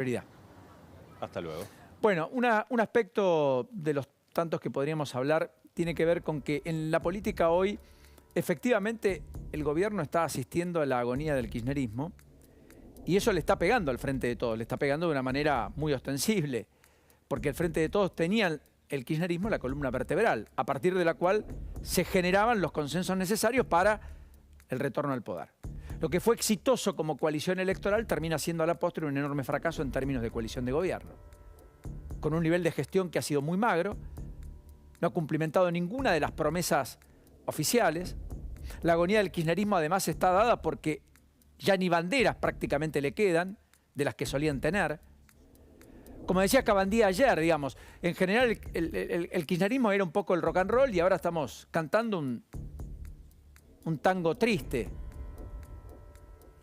prioridad. Hasta luego. Bueno, un aspecto de los tantos que podríamos hablar tiene que ver con que en la política hoy, efectivamente, el gobierno está asistiendo a la agonía del kirchnerismo y eso le está pegando al Frente de Todos, le está pegando de una manera muy ostensible, porque el Frente de Todos tenía el kirchnerismo la columna vertebral, a partir de la cual se generaban los consensos necesarios para el retorno al poder. Lo que fue exitoso como coalición electoral termina siendo a la postre un enorme fracaso en términos de coalición de gobierno, con un nivel de gestión que ha sido muy magro, no ha cumplimentado ninguna de las promesas oficiales. La agonía del kirchnerismo además está dada porque ya ni banderas prácticamente le quedan de las que solían tener. Como decía Cabandía ayer, digamos, en general el kirchnerismo era un poco el rock and roll y ahora estamos cantando un tango triste.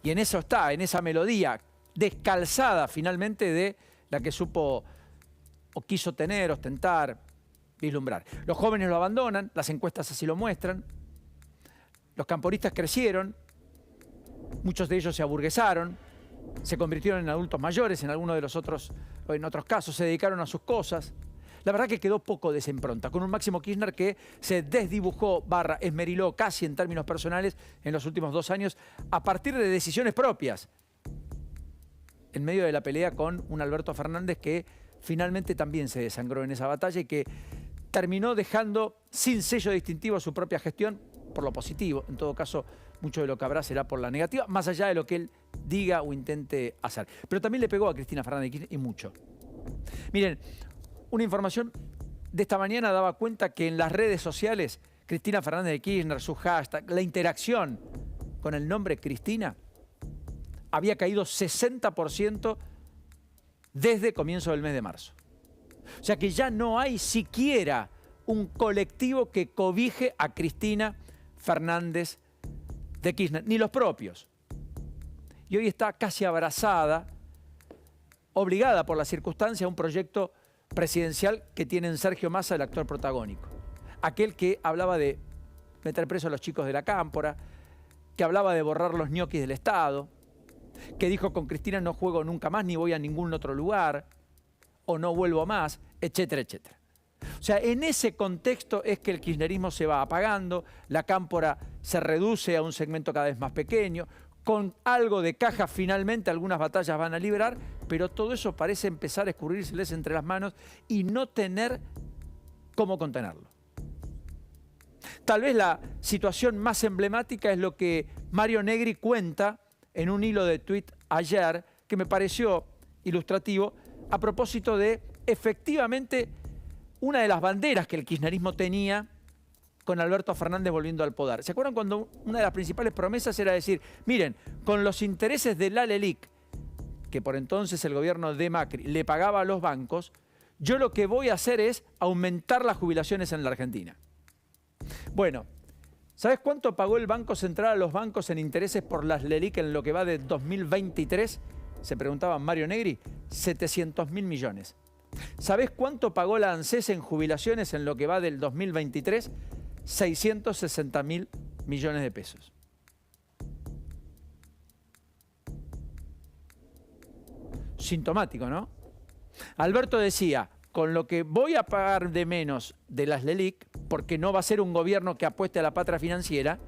Y en eso está, en esa melodía descalzada finalmente de la que supo o quiso tener, ostentar, vislumbrar. Los jóvenes lo abandonan, las encuestas así lo muestran. Los camporistas crecieron, muchos de ellos se aburguesaron, se convirtieron en adultos mayores en algunos de los otros, o en otros casos, se dedicaron a sus cosas. La verdad que quedó poco de esa impronta, con un Máximo Kirchner que se desdibujó, esmeriló casi en términos personales en los últimos 2 años a partir de decisiones propias, en medio de la pelea con un Alberto Fernández que finalmente también se desangró en esa batalla y que terminó dejando sin sello distintivo su propia gestión por lo positivo. En todo caso, mucho de lo que habrá será por la negativa, más allá de lo que él diga o intente hacer. Pero también le pegó a Cristina Fernández de Kirchner y mucho. Miren, una información de esta mañana daba cuenta que en las redes sociales, Cristina Fernández de Kirchner, su hashtag, la interacción con el nombre Cristina, había caído 60% desde comienzo del mes de marzo. O sea que ya no hay siquiera un colectivo que cobije a Cristina Fernández de Kirchner, ni los propios. Y hoy está casi abrazada, obligada por la circunstancia a un proyecto presidencial que tiene en Sergio Massa, el actor protagónico. Aquel que hablaba de meter preso a los chicos de la Cámpora, que hablaba de borrar los ñoquis del Estado, que dijo con Cristina no juego nunca más ni voy a ningún otro lugar, o no vuelvo más, etcétera, etcétera. O sea, en ese contexto es que el kirchnerismo se va apagando, la Cámpora se reduce a un segmento cada vez más pequeño, con algo de caja finalmente algunas batallas van a librar, pero todo eso parece empezar a escurrírseles entre las manos y no tener cómo contenerlo. Tal vez la situación más emblemática es lo que Mario Negri cuenta en un hilo de tuit ayer, que me pareció ilustrativo, a propósito de, efectivamente, una de las banderas que el kirchnerismo tenía con Alberto Fernández volviendo al poder. ¿Se acuerdan cuando una de las principales promesas era decir, miren, con los intereses de la LELIQ, que por entonces el gobierno de Macri le pagaba a los bancos, yo lo que voy a hacer es aumentar las jubilaciones en la Argentina? Bueno, ¿sabes cuánto pagó el Banco Central a los bancos en intereses por las LELIQ en lo que va de 2023? Se preguntaba Mario Negri, 700.000 millones. ¿Sabés cuánto pagó la ANSES en jubilaciones en lo que va del 2023? 660.000 millones de pesos. Sintomático, ¿no? Alberto decía, con lo que voy a pagar de menos de las LELIQ, porque no va a ser un gobierno que apueste a la patria financiera,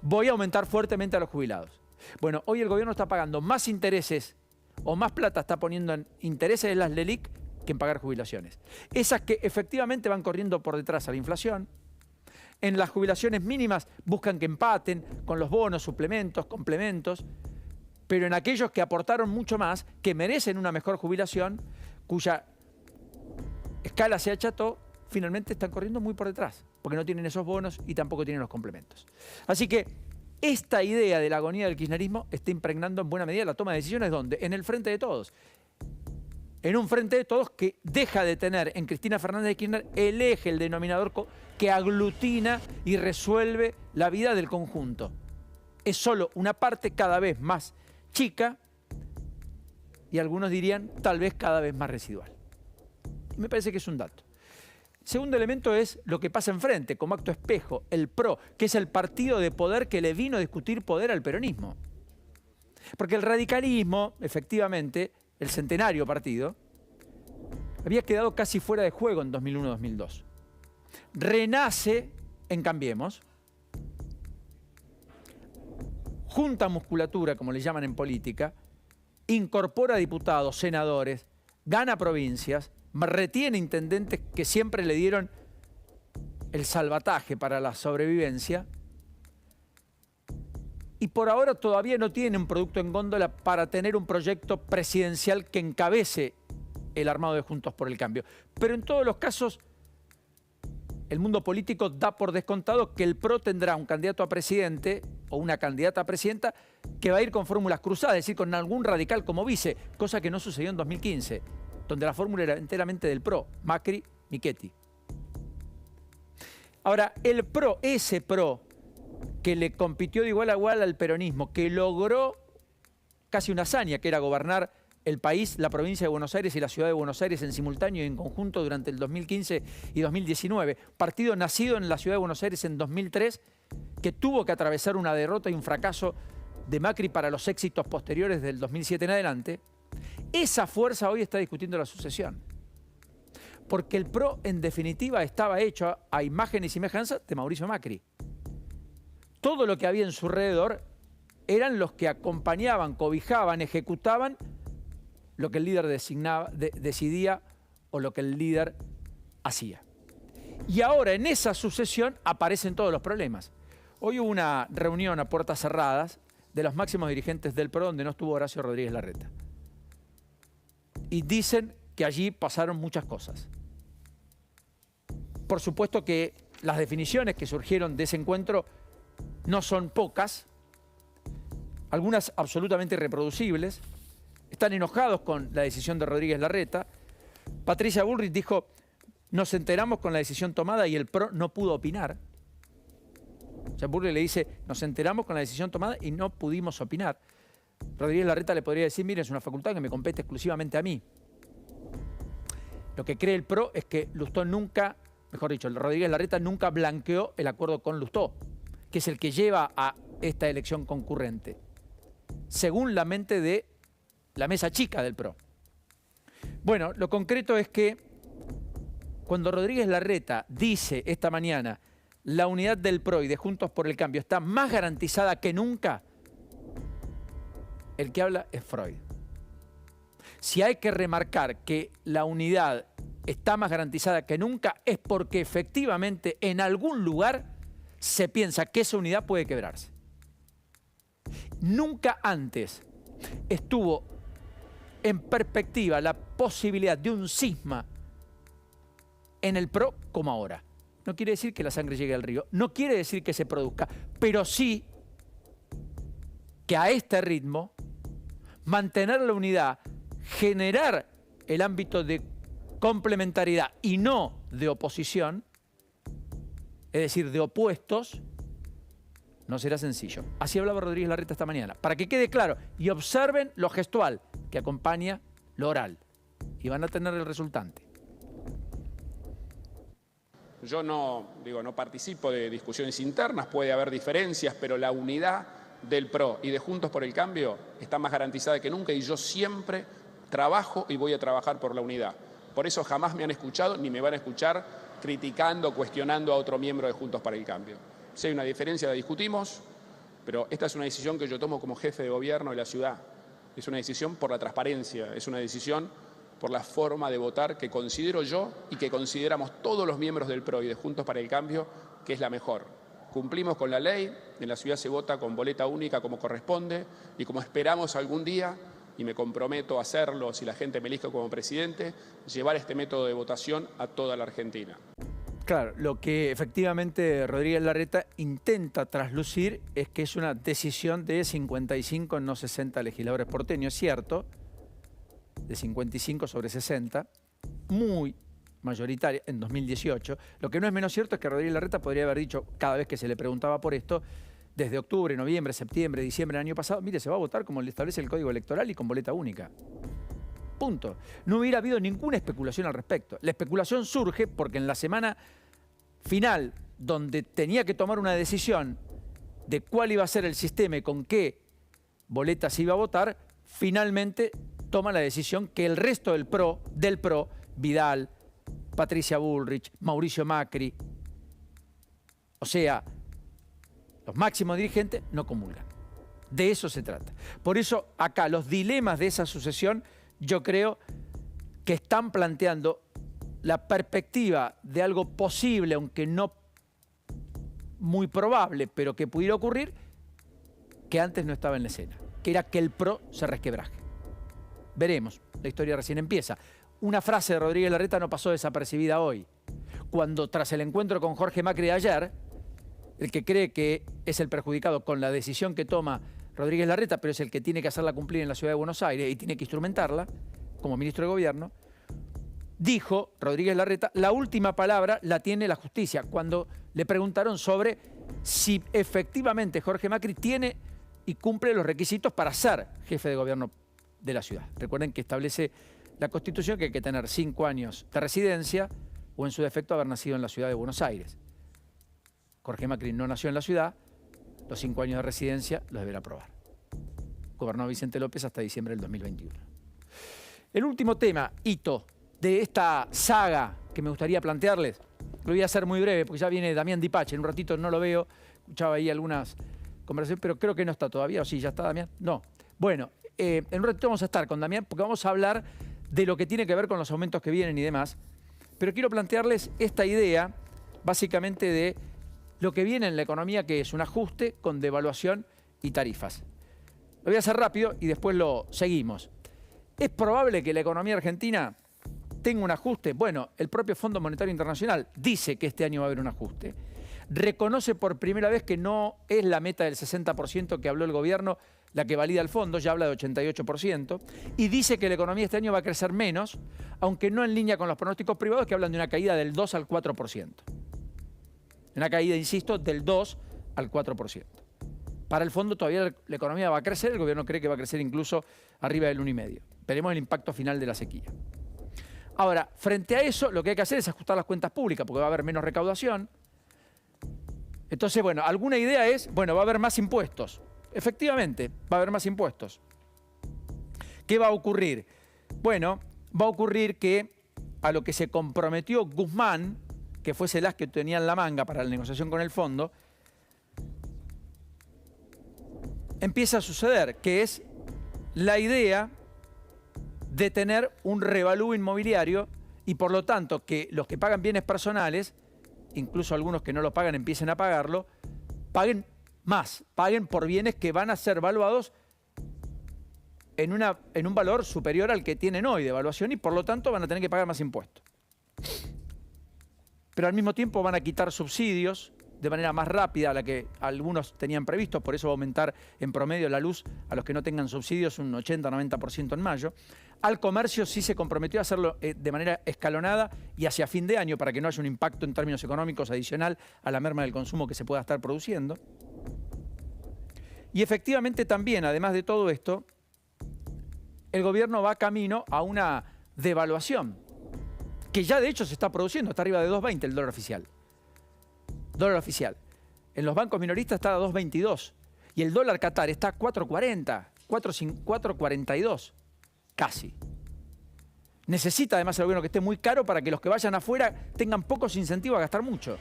voy a aumentar fuertemente a los jubilados. Bueno, hoy el gobierno está pagando más intereses o más plata está poniendo en intereses de las LELIQ que en pagar jubilaciones. Esas que efectivamente van corriendo por detrás a la inflación. En las jubilaciones mínimas buscan que empaten con los bonos, suplementos, complementos, pero en aquellos que aportaron mucho más, que merecen una mejor jubilación, cuya escala se acható, finalmente están corriendo muy por detrás, porque no tienen esos bonos y tampoco tienen los complementos. Así que esta idea de la agonía del kirchnerismo está impregnando en buena medida la toma de decisiones, ¿dónde? En el Frente de Todos. En un Frente de Todos que deja de tener en Cristina Fernández de Kirchner el eje, el denominador que aglutina y resuelve la vida del conjunto. Es solo una parte cada vez más chica y algunos dirían tal vez cada vez más residual. Me parece que es un dato. Segundo elemento es lo que pasa enfrente, como acto espejo, el PRO, que es el partido de poder que le vino a discutir poder al peronismo. Porque el radicalismo, efectivamente, el centenario partido, había quedado casi fuera de juego en 2001-2002. Renace en Cambiemos, junta musculatura, como le llaman en política, incorpora diputados, senadores, gana provincias, retiene intendentes que siempre le dieron el salvataje para la sobrevivencia, y por ahora todavía no tiene un producto en góndola para tener un proyecto presidencial que encabece el armado de Juntos por el Cambio. Pero en todos los casos, el mundo político da por descontado que el PRO tendrá un candidato a presidente o una candidata a presidenta que va a ir con fórmulas cruzadas, es decir, con algún radical como vice, cosa que no sucedió en 2015, donde la fórmula era enteramente del PRO, Macri, Michetti. Ahora, el PRO, ese PRO que le compitió de igual a igual al peronismo, que logró casi una hazaña, que era gobernar el país, la provincia de Buenos Aires y la ciudad de Buenos Aires en simultáneo y en conjunto durante el 2015 y 2019. Partido nacido en la ciudad de Buenos Aires en 2003, que tuvo que atravesar una derrota y un fracaso de Macri para los éxitos posteriores del 2007 en adelante. Esa fuerza hoy está discutiendo la sucesión. Porque el PRO, en definitiva, estaba hecho a imagen y semejanza de Mauricio Macri. Todo lo que había en su alrededor eran los que acompañaban, cobijaban, ejecutaban lo que el líder decidía o lo que el líder hacía. Y ahora en esa sucesión aparecen todos los problemas. Hoy hubo una reunión a puertas cerradas de los máximos dirigentes del PRO donde no estuvo Horacio Rodríguez Larreta. Y dicen que allí pasaron muchas cosas. Por supuesto que las definiciones que surgieron de ese encuentro no son pocas, algunas absolutamente irreproducibles. Están enojados con la decisión de Rodríguez Larreta. Patricia Bullrich dijo, nos enteramos con la decisión tomada y el PRO no pudo opinar. O sea, Bullrich le dice, nos enteramos con la decisión tomada y no pudimos opinar. Rodríguez Larreta le podría decir, mire, es una facultad que me compete exclusivamente a mí. Lo que cree el PRO es que Lustó nunca, mejor dicho, Rodríguez Larreta nunca blanqueó el acuerdo con Lustó, que es el que lleva a esta elección concurrente, según la mente de la mesa chica del PRO. Bueno, lo concreto es que cuando Rodríguez Larreta dice esta mañana la unidad del PRO y de Juntos por el Cambio está más garantizada que nunca, el que habla es Freud. Si hay que remarcar que la unidad está más garantizada que nunca es porque efectivamente en algún lugar se piensa que esa unidad puede quebrarse. Nunca antes estuvo en perspectiva la posibilidad de un cisma en el PRO como ahora. No quiere decir que la sangre llegue al río, no quiere decir que se produzca, pero sí que a este ritmo mantener la unidad, generar el ámbito de complementariedad y no de oposición, es decir, de opuestos, no será sencillo. Así hablaba Rodríguez Larreta esta mañana. Para que quede claro, y observen lo gestual que acompaña lo oral. Y van a tener el resultante. Yo no participo de discusiones internas, puede haber diferencias, pero la unidad del PRO y de Juntos por el Cambio está más garantizada que nunca y yo siempre trabajo y voy a trabajar por la unidad. Por eso jamás me han escuchado ni me van a escuchar criticando, cuestionando a otro miembro de Juntos para el Cambio. Si hay una diferencia la discutimos, pero esta es una decisión que yo tomo como jefe de gobierno de la ciudad. Es una decisión por la transparencia, es una decisión por la forma de votar que considero yo y que consideramos todos los miembros del PRO y de Juntos para el Cambio que es la mejor. Cumplimos con la ley, en la ciudad se vota con boleta única como corresponde y como esperamos algún día, y me comprometo a hacerlo si la gente me elige como presidente, llevar este método de votación a toda la Argentina. Claro, lo que efectivamente Rodríguez Larreta intenta traslucir es que es una decisión de 55, no 60 legisladores porteños, es cierto, de 55 sobre 60, muy mayoritaria en 2018. Lo que no es menos cierto es que Rodríguez Larreta podría haber dicho, cada vez que se le preguntaba por esto, desde octubre, noviembre, septiembre, diciembre del año pasado, mire, se va a votar como le establece el Código Electoral y con boleta única. Punto. No hubiera habido ninguna especulación al respecto. La especulación surge porque en la semana final, donde tenía que tomar una decisión de cuál iba a ser el sistema y con qué boleta se iba a votar, finalmente toma la decisión que el resto del PRO, Vidal, Patricia Bullrich, Mauricio Macri, o sea, los máximos dirigentes, no comulgan. De eso se trata. Por eso acá los dilemas de esa sucesión, yo creo que están planteando la perspectiva de algo posible, aunque no muy probable, pero que pudiera ocurrir, que antes no estaba en la escena, que era que el PRO se resquebraje. Veremos, la historia recién empieza. Una frase de Rodríguez Larreta no pasó desapercibida hoy, cuando tras el encuentro con Jorge Macri de ayer, el que cree que es el perjudicado con la decisión que toma Rodríguez Larreta, pero es el que tiene que hacerla cumplir en la Ciudad de Buenos Aires y tiene que instrumentarla como ministro de Gobierno, dijo Rodríguez Larreta, la última palabra la tiene la justicia, cuando le preguntaron sobre si efectivamente Jorge Macri tiene y cumple los requisitos para ser jefe de gobierno de la ciudad. Recuerden que establece la Constitución que hay que tener 5 años de residencia o en su defecto haber nacido en la Ciudad de Buenos Aires. Jorge Macri no nació en la ciudad, los 5 años de residencia los deberá aprobar. Gobernó Vicente López hasta diciembre del 2021. El último tema, hito, de esta saga que me gustaría plantearles, lo voy a hacer muy breve porque ya viene Damián Di Pace, en un ratito no lo veo, escuchaba ahí algunas conversaciones, pero creo que no está todavía, o sí, ya está Damián, no. Bueno, en un ratito vamos a estar con Damián porque vamos a hablar de lo que tiene que ver con los aumentos que vienen y demás, pero quiero plantearles esta idea básicamente de lo que viene en la economía, que es un ajuste con devaluación y tarifas. Lo voy a hacer rápido y después lo seguimos. ¿Es probable que la economía argentina tenga un ajuste? Bueno, el propio Fondo Monetario Internacional dice que este año va a haber un ajuste. Reconoce por primera vez que no es la meta del 60% que habló el gobierno la que valida el fondo, ya habla de 88%, y dice que la economía este año va a crecer menos, aunque no en línea con los pronósticos privados que hablan de una caída del 2 al 4%. Una caída, insisto, del 2 al 4%. Para el fondo todavía la economía va a crecer, el gobierno cree que va a crecer incluso arriba del 1,5%. Veremos el impacto final de la sequía. Ahora, frente a eso, lo que hay que hacer es ajustar las cuentas públicas, porque va a haber menos recaudación. Entonces, bueno, alguna idea es, bueno, va a haber más impuestos. Efectivamente, va a haber más impuestos. ¿Qué va a ocurrir? Bueno, va a ocurrir que a lo que se comprometió Guzmán, que fuese el as que tenía en la manga para la negociación con el fondo, empieza a suceder, que es la idea de tener un revalúo inmobiliario y por lo tanto que los que pagan bienes personales, incluso algunos que no lo pagan empiecen a pagarlo, paguen más, paguen por bienes que van a ser valuados en un valor superior al que tienen hoy de evaluación y por lo tanto van a tener que pagar más impuestos. Pero al mismo tiempo van a quitar subsidios de manera más rápida a la que algunos tenían previsto, por eso va a aumentar en promedio la luz a los que no tengan subsidios un 80-90% en mayo. Al comercio sí se comprometió a hacerlo de manera escalonada y hacia fin de año para que no haya un impacto en términos económicos adicional a la merma del consumo que se pueda estar produciendo. Y efectivamente también, además de todo esto, el gobierno va camino a una devaluación, que ya de hecho se está produciendo, está arriba de 2,20 el dólar oficial. Dólar oficial. En los bancos minoristas está a 2,22 y el dólar Qatar está a 4,40, 4,42, casi. Necesita además el gobierno que esté muy caro para que los que vayan afuera tengan pocos incentivos a gastar mucho.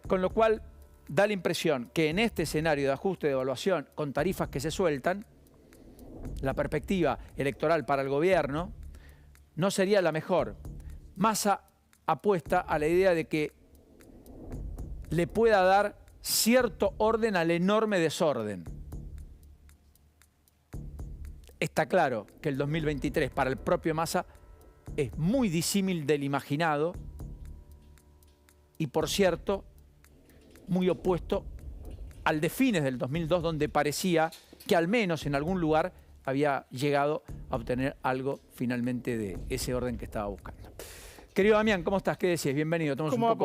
Con lo cual da la impresión que en este escenario de ajuste de evaluación con tarifas que se sueltan, la perspectiva electoral para el gobierno no sería la mejor. Massa apuesta a la idea de que le pueda dar cierto orden al enorme desorden. Está claro que el 2023 para el propio Massa es muy disímil del imaginado y, por cierto, muy opuesto al de fines del 2002, donde parecía que al menos en algún lugar había llegado a obtener algo finalmente de ese orden que estaba buscando. Querido Damián, ¿cómo estás? ¿Qué decís? Bienvenido. Tomamos un poco